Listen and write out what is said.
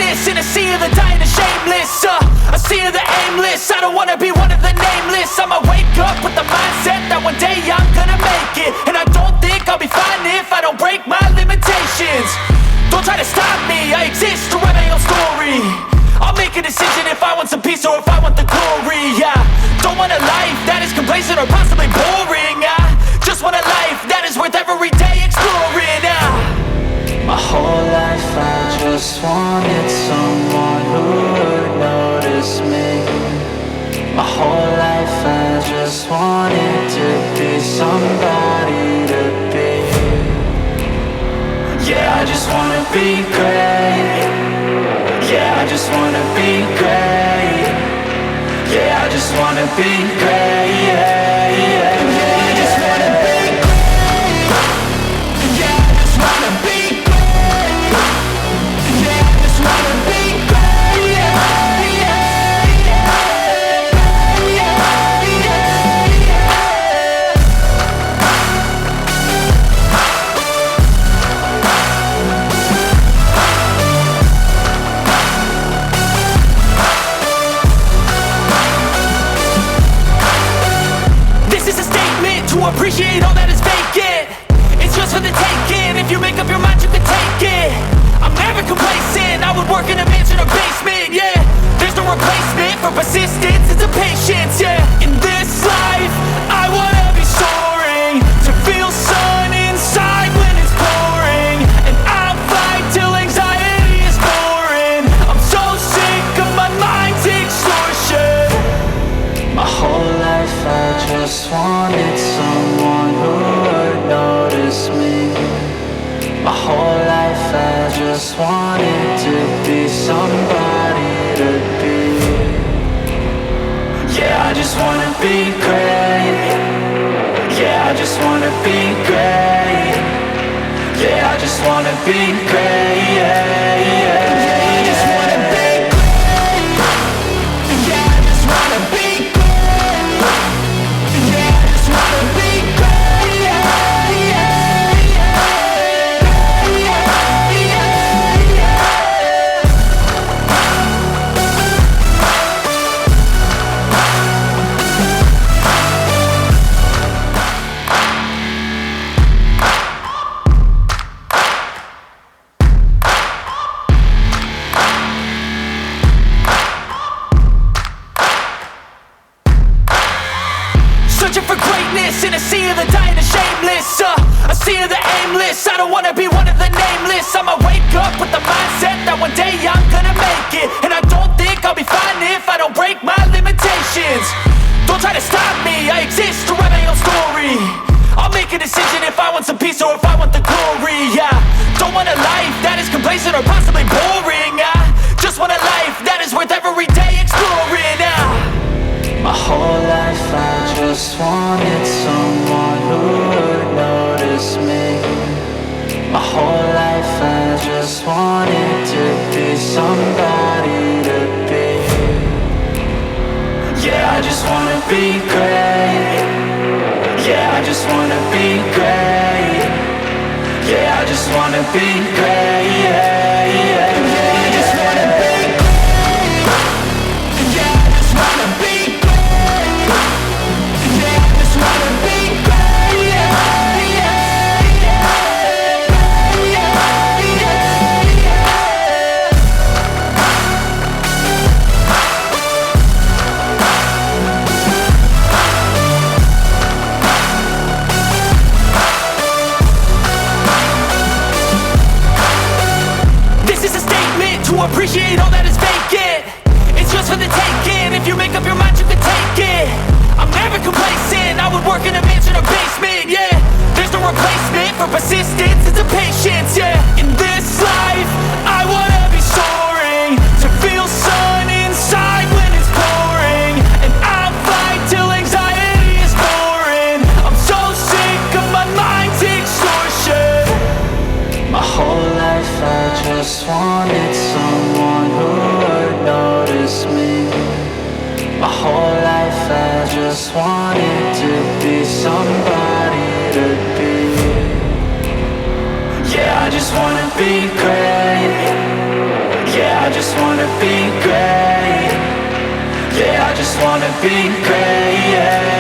greatness in a sea of the dying and shameless. A sea of the aimless. I don't wanna be one of the nameless. I'ma wake up with the mindset that one day I'm gonna make it. And I don't think I'll be fine if I don't break my limitations. Don't try to stop me, I exist to write my own story. I'll make a decision if I want some peace or if I want the glory. Yeah, don't want a life that is complacent or possibly boring. I just want a life that is worth every day exploring. My whole life I just wanted someone who would notice me. My whole life I just wanted to be somebody to be. Yeah, I just wanna be great. Yeah, I just wanna be great. Yeah, I just wanna be great. Yeah, yeah, yeah. I just wanna be great. Yeah, I just wanna be great. Yeah, I just wanna be great. Yeah, yeah, yeah, yeah, yeah, yeah. This is a statement to appreciate all that is vacant. It's just for the taking. If you make up your mind, you can take it. I'm never complacent. I would work in a mansion or basement. Yeah, there's no replacement for persistence. It's a patience. Yeah, in this life, I wanna be soaring, to feel sun inside when it's pouring, and I'll fight till anxiety is boring. I'm so sick of my mind's extortion. My whole life I just wanted someone who would notice me. My whole life I just wanted to be somebody to be. Yeah, I just wanna be great. Yeah, I just wanna be great. Yeah, I just wanna be great. Yeah, yeah, yeah. I just wanna be great. Yeah, I just wanna be great. Yeah, I just wanna be great. Yeah, yeah, yeah, yeah, yeah, yeah. Searching for greatness in a sea of the dying and shameless. A sea of the aimless. I don't wanna be one of the nameless. I'ma wake up with the mindset that one day I'm gonna make it. And I don't think I'll be fine if I don't break my limitations. Don't try to stop me, I exist to write my own story. I'll make a decision if I want some peace or if I want the glory. Yeah, don't want a life that is complacent or possibly boring. I just want a life that is worth every day exploring. My whole life I just wanted someone who would notice me. My whole life I just wanted to be somebody to be. Yeah, I just wanna be great. Yeah, I just wanna be great. Yeah, I just wanna be great. Yeah, yeah, yeah. I just wanna be great. Yeah, I just wanna be great. Yeah, I just wanna be great. Yeah, yeah, yeah, yeah, yeah, yeah. This is a statement to appreciate all that is vacant. It's just for the taking. If you make up your mind, you can take it. I'm never complacent. I would work in a mansion or basement. Yeah, there's no replacement for persistence. It's a patience. Yeah, in this life, I wanna be soaring, to feel sun inside when it's pouring, and I'll fight till anxiety is boring. I'm so sick of my mind's extortion. My whole life I just wanted someone who would notice me. My whole life I just wanted to be somebody to be. Yeah, I just wanna be great. Yeah, I just just wanna be great. Yeah, I just wanna be great. Yeah.